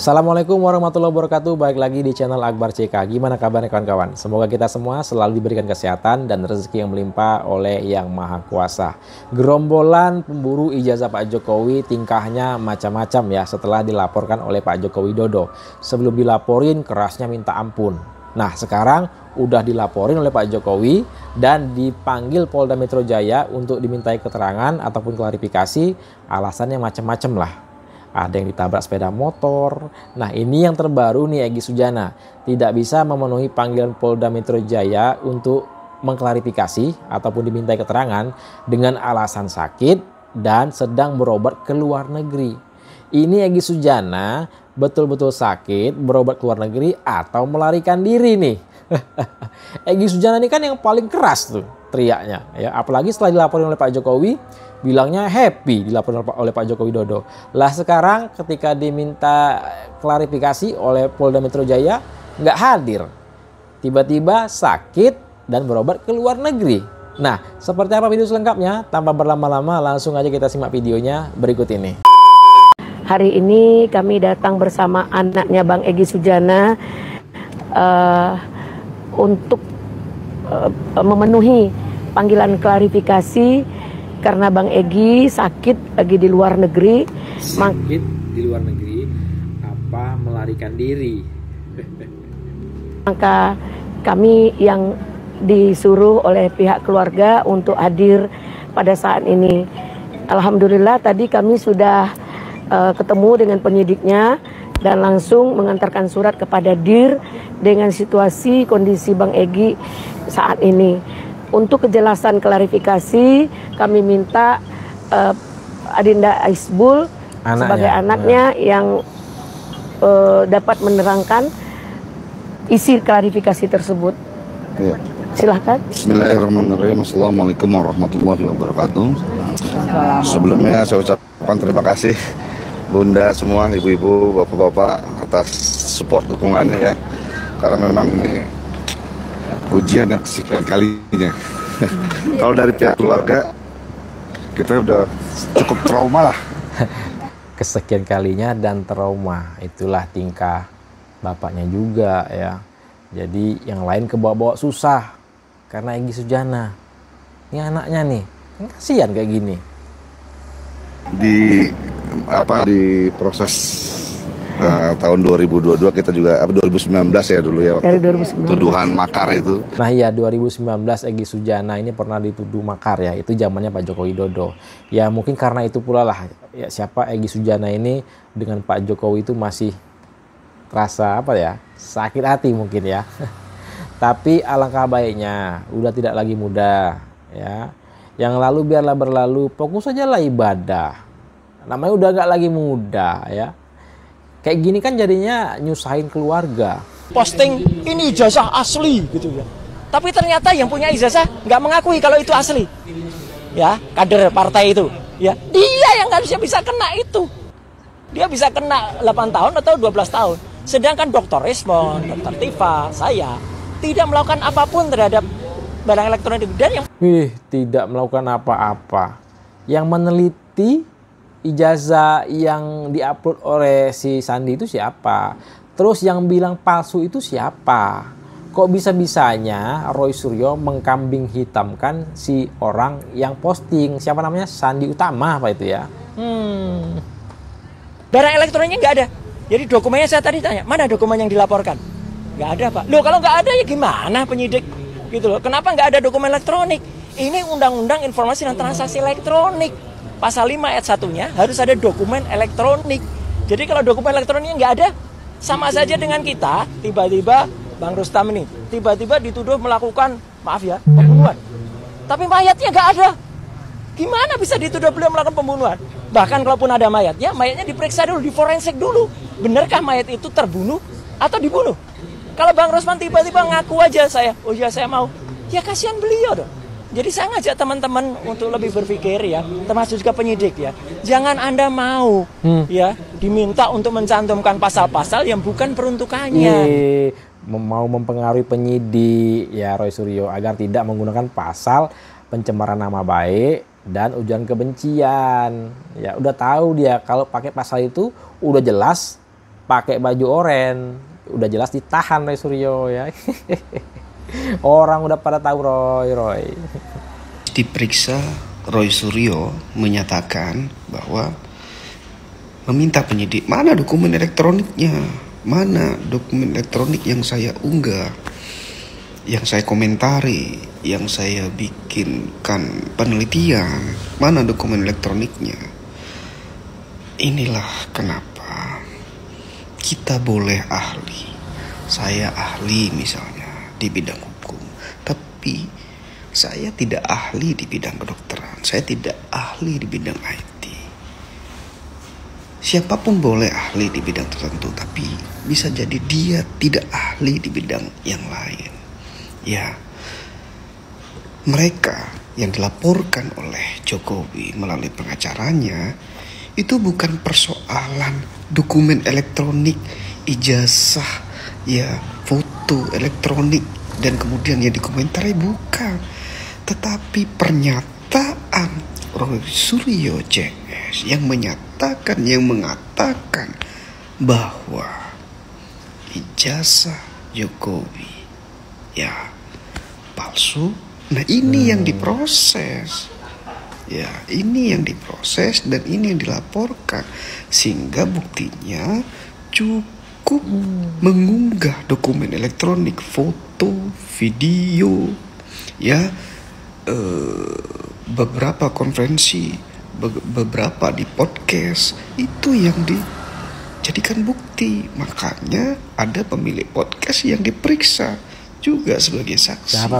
Assalamualaikum warahmatullahi wabarakatuh. Balik lagi di channel Akbar CK. Gimana kabarnya kawan-kawan? Semoga kita semua selalu diberikan kesehatan dan rezeki yang melimpah oleh Yang Maha Kuasa. Gerombolan pemburu ijazah Pak Jokowi tingkahnya macam-macam ya setelah dilaporkan oleh Pak Joko Widodo. Sebelum dilaporin kerasnya minta ampun. Nah sekarang udah dilaporin oleh Pak Jokowi dan dipanggil Polda Metro Jaya untuk dimintai keterangan ataupun klarifikasi. Alasannya macam-macam lah. Ada yang ditabrak sepeda motor. Nah ini yang terbaru nih, Egy Sujana tidak bisa memenuhi panggilan Polda Metro Jaya untuk mengklarifikasi ataupun dimintai keterangan dengan alasan sakit dan sedang berobat ke luar negeri. Ini Egy Sujana betul-betul sakit, berobat ke luar negeri atau melarikan diri nih. Egy Sujana ini kan yang paling keras tuh teriaknya ya, apalagi setelah dilaporin oleh Pak Jokowi bilangnya happy dilaporin oleh Pak Joko Widodo. Lah sekarang ketika diminta klarifikasi oleh Polda Metro Jaya nggak hadir, tiba-tiba sakit dan berobat ke luar negeri. Nah seperti apa video selengkapnya? Tanpa berlama-lama langsung aja kita simak videonya berikut ini. Hari ini kami datang bersama anaknya Bang Egy Sujana untuk memenuhi panggilan klarifikasi karena Bang Egy sakit lagi di luar negeri. Sakit di luar negeri apa melarikan diri? Maka kami yang disuruh oleh pihak keluarga untuk hadir pada saat ini. Alhamdulillah tadi kami sudah ketemu dengan penyidiknya dan langsung mengantarkan surat kepada DIR dengan situasi kondisi Bang Egy saat ini. Untuk kejelasan klarifikasi kami minta Adinda Aisbul sebagai anaknya yang dapat menerangkan isi klarifikasi tersebut. Ya. Silahkan. Bismillahirrahmanirrahim. Assalamualaikum warahmatullahi wabarakatuh. Sebelumnya saya ucapkan terima kasih Bunda semua, ibu-ibu, bapak-bapak atas support dukungannya ya. Karena memang ini ujian yang kesekian kalinya. Kalau dari pihak keluarga kita udah cukup trauma lah. Kesekian kalinya dan trauma, itulah tingkah bapaknya juga ya. Jadi yang lain kebawa-bawa susah karena Egy Sujana. Ini anaknya nih, kan kasihan kayak gini. Di proses tahun 2022 kita juga 2019 ya dulu ya, Dari 2019. tuduhan makar itu. Nah ya 2019 Egy Sujana ini pernah dituduh makar ya, itu zamannya Pak Joko Widodo. Ya mungkin karena itu pula lah ya, siapa Egy Sujana ini dengan Pak Jokowi itu masih terasa apa ya, sakit hati mungkin ya. Tapi alangkah baiknya udah tidak lagi muda ya. Yang lalu biarlah berlalu, fokus saja lah ibadah. Namanya udah gak lagi muda ya. Kayak gini kan jadinya nyusahin keluarga. Posting ini ijazah asli gitu ya. Tapi ternyata yang punya ijazah nggak mengakui kalau itu asli. Ya, kader partai itu. Ya, dia yang harusnya bisa kena itu. Dia bisa kena 8 tahun atau 12 tahun. Sedangkan Dr. Ismon, Dr. Tifa, saya tidak melakukan apapun terhadap barang elektronik dan yang Tidak melakukan apa-apa. Yang meneliti ijazah yang diupload oleh si Sandi itu siapa? Terus yang bilang palsu itu siapa? Kok bisa-bisanya Roy Suryo mengkambing hitamkan si orang yang posting? Siapa namanya? Sandi Utama apa itu ya? barang elektroniknya nggak ada. Jadi dokumennya saya tadi tanya, mana dokumen yang dilaporkan? Nggak ada, Pak. Loh, kalau nggak ada ya gimana penyidik? Gitu loh. Kenapa nggak ada dokumen elektronik? Ini Undang-Undang Informasi dan Transaksi Elektronik. Pasal 5 ayat 1-nya harus ada dokumen elektronik. Jadi kalau dokumen elektroniknya nggak ada, sama saja dengan kita tiba-tiba Bang Rustam ini tiba-tiba dituduh melakukan, maaf ya, pembunuhan. Tapi mayatnya nggak ada. Gimana bisa dituduh beliau melakukan pembunuhan? Bahkan kalaupun ada mayatnya diperiksa dulu, diforensik dulu. Benarkah mayat itu terbunuh atau dibunuh? Kalau Bang Rusman tiba-tiba ngaku aja oh ya saya mau, ya kasihan beliau dong. Jadi saya ngajak teman-teman untuk lebih berpikir ya, termasuk juga penyidik ya. Jangan Anda mau ya diminta untuk mencantumkan pasal-pasal yang bukan peruntukannya. Mau mempengaruhi penyidik ya Roy Suryo agar tidak menggunakan pasal pencemaran nama baik dan ujaran kebencian. Ya udah tahu dia kalau pakai pasal itu udah jelas pakai baju oranye, udah jelas ditahan Roy Suryo ya. Orang udah pada tahu Roy. Diperiksa, Roy Suryo menyatakan bahwa meminta penyidik, mana dokumen elektroniknya, mana dokumen elektronik yang saya unggah, yang saya komentari, yang saya bikinkan penelitian, mana dokumen elektroniknya. Inilah kenapa kita boleh ahli. Saya ahli misalnya di bidang hukum, tapi saya tidak ahli di bidang kedokteran, saya tidak ahli di bidang IT. Siapapun boleh ahli di bidang tertentu, tapi bisa jadi dia tidak ahli di bidang yang lain. Ya, mereka yang dilaporkan oleh Jokowi melalui pengacaranya itu bukan persoalan dokumen elektronik, ijazah, ya foto elektronik dan kemudian yang dikomentari, bukan. Tetapi pernyataan Roy Suryo CS yang mengatakan bahwa ijazah Jokowi ya palsu. Nah ini yang diproses. Ya, ini yang diproses dan ini yang dilaporkan, sehingga buktinya cukup mengunggah dokumen elektronik, foto, video, ya, beberapa konferensi, beberapa di podcast, itu yang dijadikan bukti. Makanya ada pemilik podcast yang diperiksa juga sebagai saksi. Siapa?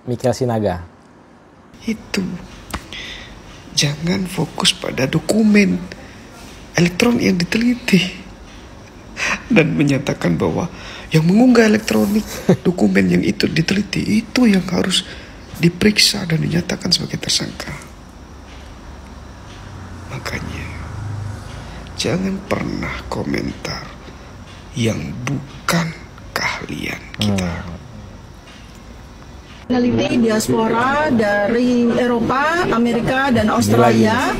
Michael Sinaga. Itu. Jangan fokus pada dokumen elektronik yang diteliti dan menyatakan bahwa yang mengunggah elektronik dokumen yang itu diteliti itu yang harus diperiksa dan dinyatakan sebagai tersangka. Makanya jangan pernah komentar yang bukan keahlian kita. Peneliti diaspora dari Eropa, Amerika, dan Australia.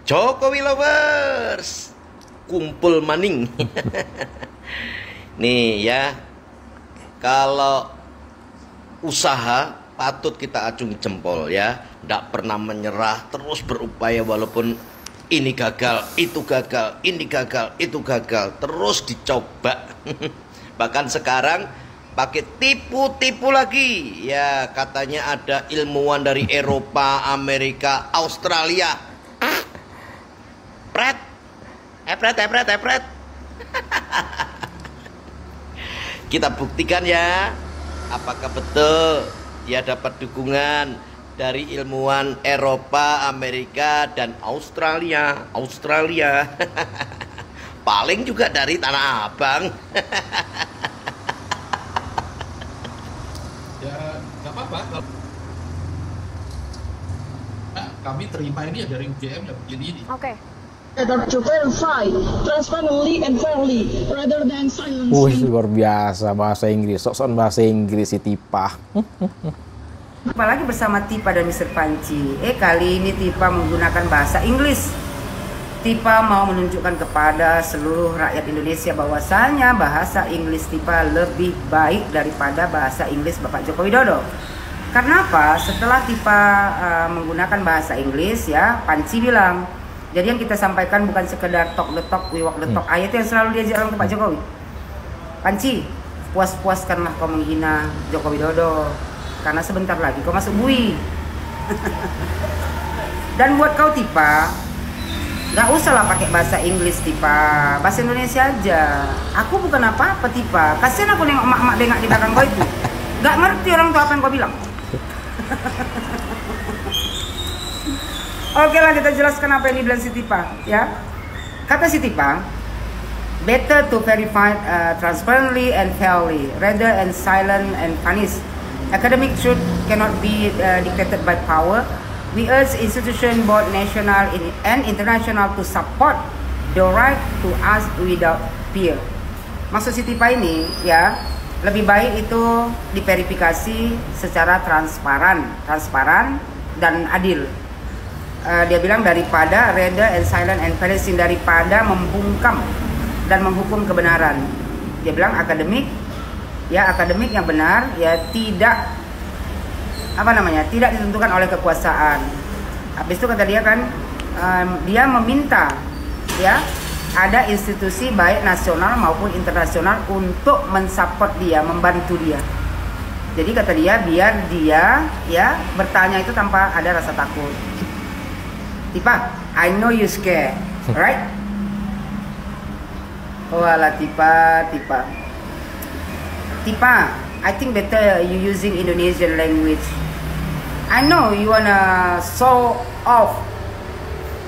Jokowi lovers, kumpul maning. Nih ya, kalau usaha patut kita acungi jempol ya. Nggak pernah menyerah, terus berupaya walaupun ini gagal, itu gagal, ini gagal, itu gagal, terus dicoba. Bahkan sekarang pakai tipu-tipu lagi. Ya, katanya ada ilmuwan dari Eropa, Amerika, Australia. Epret. Kita buktikan ya, apakah betul dia dapat dukungan dari ilmuwan Eropa, Amerika, dan Australia. Paling juga dari Tanah Abang. Ya nggak apa-apa. Nah, kami terima ini ya dari UGM ya begini ini. Oke. To verify transparently and fairly rather than silence. Luar biasa bahasa Inggris, sok-sokan bahasa Inggris si Tipa. Apalagi bersama Tipa dan Mr. Panci. Kali ini Tipa menggunakan bahasa Inggris. Tipa mau menunjukkan kepada seluruh rakyat Indonesia bahwasanya bahasa Inggris Tipa lebih baik daripada bahasa Inggris Bapak Joko Widodo. Karena apa? Setelah Tipa menggunakan bahasa Inggris ya, Panci bilang, jadi yang kita sampaikan bukan sekedar talk the talk, we walk the talk. Ayat yang selalu diajarkan ke Pak Jokowi. Panci, puas-puaskanlah kau menghina Joko Widodo, karena sebentar lagi kau masuk bui. Dan buat kau Tipa, gak usahlah pakai bahasa Inggris Tipa, bahasa Indonesia aja. Aku bukan apa-apa Tipa, kasihan aku nengok emak-emak bengak di belakang kau itu. Gak ngerti orang tua apa yang kau bilang. Oke lah, kita jelaskan apa yang dibilang si Tipa ya. Kata si Tipa, better to verify transparently and fairly rather than silent and punish. Academic truth cannot be dictated by power. We urge institution both national and international to support the right to ask without fear. Maksud si Tipa ini ya, lebih baik itu diverifikasi secara transparan dan adil. Dia bilang daripada rather and silent and perishing, daripada membungkam dan menghukum kebenaran. Dia bilang akademik yang benar ya tidak tidak ditentukan oleh kekuasaan. Habis itu kata dia kan dia meminta ya ada institusi baik nasional maupun internasional untuk mensupport dia, membantu dia. Jadi kata dia biar dia ya bertanya itu tanpa ada rasa takut. Tipa, I know you scared, right? Oh ala Tipa, I think better you using Indonesian language. I know you wanna show off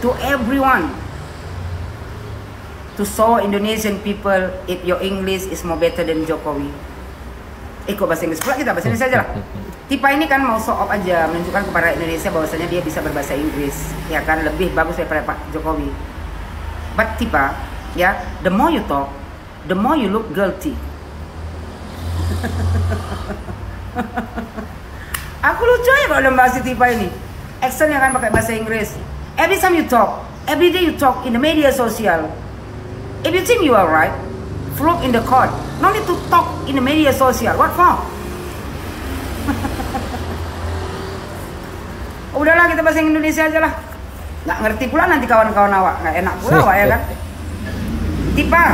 to everyone, to show Indonesian people if your English is more better than Jokowi. Kok bahasa Inggris pula, kita bahasa Indonesia aja lah. Tipa ini kan mau show off aja, menunjukkan kepada Indonesia bahwasanya dia bisa berbahasa Inggris, ya kan, lebih bagus daripada Pak Jokowi. But Tipa, ya, the more you talk, the more you look guilty. Aku lucu ya kalau bahasa Tipa ini. Accent yang kan pakai bahasa Inggris. Every time you talk, every day you talk in the media sosial. If you think you are right, float in the court. No need to talk in the media sosial. What for? Udahlah kita bahasa Indonesia aja lah. Nggak ngerti pula nanti kawan-kawan awak, nggak enak pula awak ya kan. Tipa,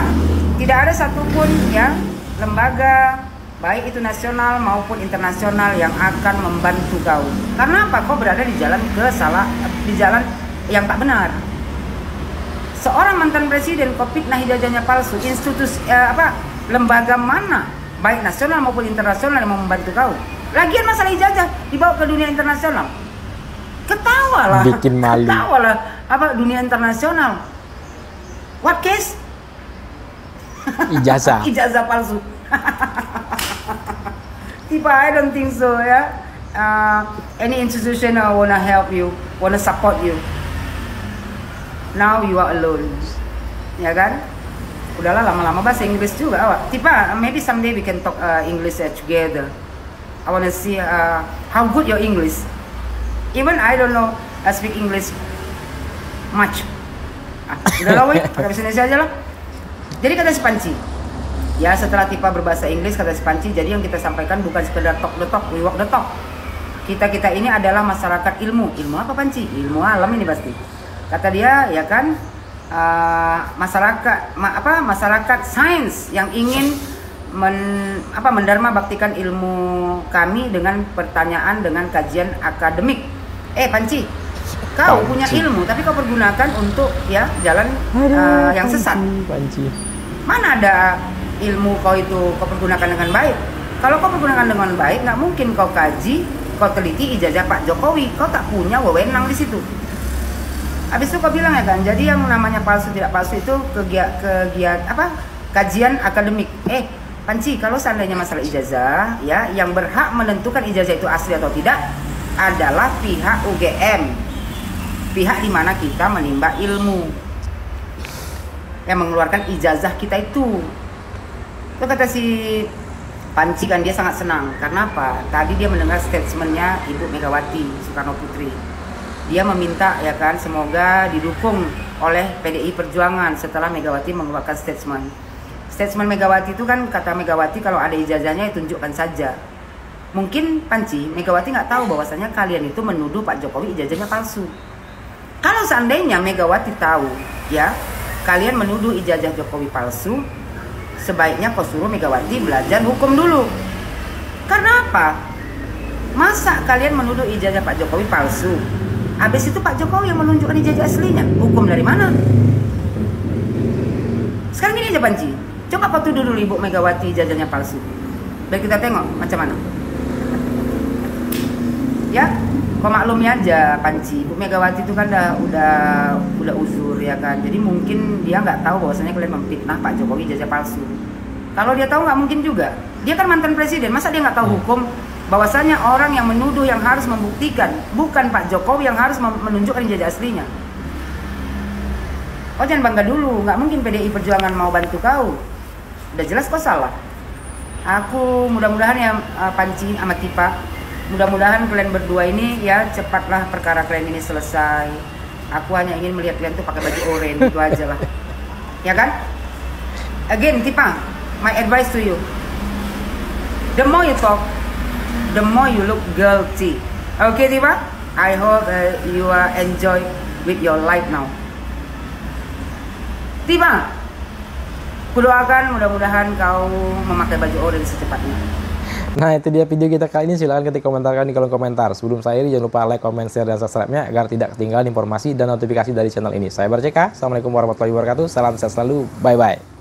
tidak ada satupun ya lembaga baik itu nasional maupun internasional yang akan membantu kau. Karena apa? Kau berada di jalan di jalan yang tak benar. Seorang mantan presiden kau fitnah ijazahnya palsu. Institusi lembaga mana baik nasional maupun internasional yang mau membantu kau? Lagian masalah ijazah dibawa ke dunia internasional. Ketawalah. Bikin malu. Ketawalah dunia internasional. What case? Ijazah. Ijazah palsu. Tipa, I don't think so ya. Any institution wanna help you, wanna support you. Now you are alone. Ya kan? Udahlah lama-lama bahasa Inggris juga awak. Tipa, maybe someday we can talk English together. I wanna see how good your English. Even I don't know speak English much. Udahlah weh, pakai bahasa Indonesia aja lah. Jadi kata si Panci, ya setelah Tipa berbahasa Inggris kata si Panci, jadi yang kita sampaikan bukan sekedar talk the talk, we walk the talk. Kita ini adalah masyarakat ilmu. Ilmu apa Panci? Ilmu alam ini pasti. Kata dia ya kan masyarakat sains yang ingin mendarma baktikan ilmu kami dengan pertanyaan dengan kajian akademik. Panci, kau punya ilmu tapi kau pergunakan untuk ya jalan yang sesat. Panci. Mana ada ilmu kau itu kau pergunakan dengan baik? Kalau kau pergunakan dengan baik, nggak mungkin kau kaji, kau teliti ijazah Pak Jokowi. Kau tak punya wewenang di situ. Habis itu kau bilang ya kan, jadi yang namanya palsu tidak palsu itu kajian akademik. Panci, kalau seandainya masalah ijazah, ya yang berhak menentukan ijazah itu asli atau tidak adalah pihak UGM, pihak di mana kita menimba ilmu, yang mengeluarkan ijazah kita itu. Itu kata si Panci kan, dia sangat senang. Karena apa? Tadi dia mendengar statementnya Ibu Megawati Soekarno Putri. Dia meminta ya kan semoga didukung oleh PDI Perjuangan setelah Megawati mengeluarkan statement. Statement Megawati itu kan kata Megawati kalau ada ijazahnya ya tunjukkan saja. Mungkin Panci, Megawati nggak tahu bahwasanya kalian itu menuduh Pak Jokowi ijazahnya palsu. Kalau seandainya Megawati tahu ya kalian menuduh ijazah Jokowi palsu, sebaiknya kau suruh Megawati belajar hukum dulu. Karena apa? Masa kalian menuduh ijazah Pak Jokowi palsu, habis itu Pak Jokowi yang menunjukkan ijazah aslinya? Hukum dari mana? Sekarang gini aja Panci, coba kau tuduh dulu Ibu Megawati ijazahnya palsu. Biar kita tengok macam mana. Ya, kau maklumi aja Panci, Ibu Megawati itu kan udah uzur ya kan. Jadi mungkin dia nggak tahu bahwasanya kalian memfitnah Pak Jokowi ijazah palsu. Kalau dia tahu nggak mungkin juga. Dia kan mantan presiden, masa dia nggak tahu hukum? Bahwasanya orang yang menuduh yang harus membuktikan, bukan Pak Jokowi yang harus menunjukkan ijazah aslinya. Kau jangan bangga dulu, nggak mungkin PDI Perjuangan mau bantu kau. Udah jelas kau salah. Aku mudah-mudahan ya Panci sama Tipa, mudah-mudahan kalian berdua ini ya cepatlah perkara kalian ini selesai. Aku hanya ingin melihat kalian tuh pakai baju oranye itu aja lah, ya kan? Again, Tipa, my advice to you. The more you talk, the more you look guilty. Okay, Tipa? I hope you are enjoy with your life now. Tipa, kudoakan mudah-mudahan kau memakai baju orange secepatnya. Nah, itu dia video kita kali ini. Silahkan ketik komentarkan di kolom komentar. Sebelum saya jangan lupa like, comment, share, dan subscribe-nya agar tidak ketinggalan informasi dan notifikasi dari channel ini. Saya Akbar CK. Assalamualaikum warahmatullahi wabarakatuh. Salam sehat selalu. Bye-bye.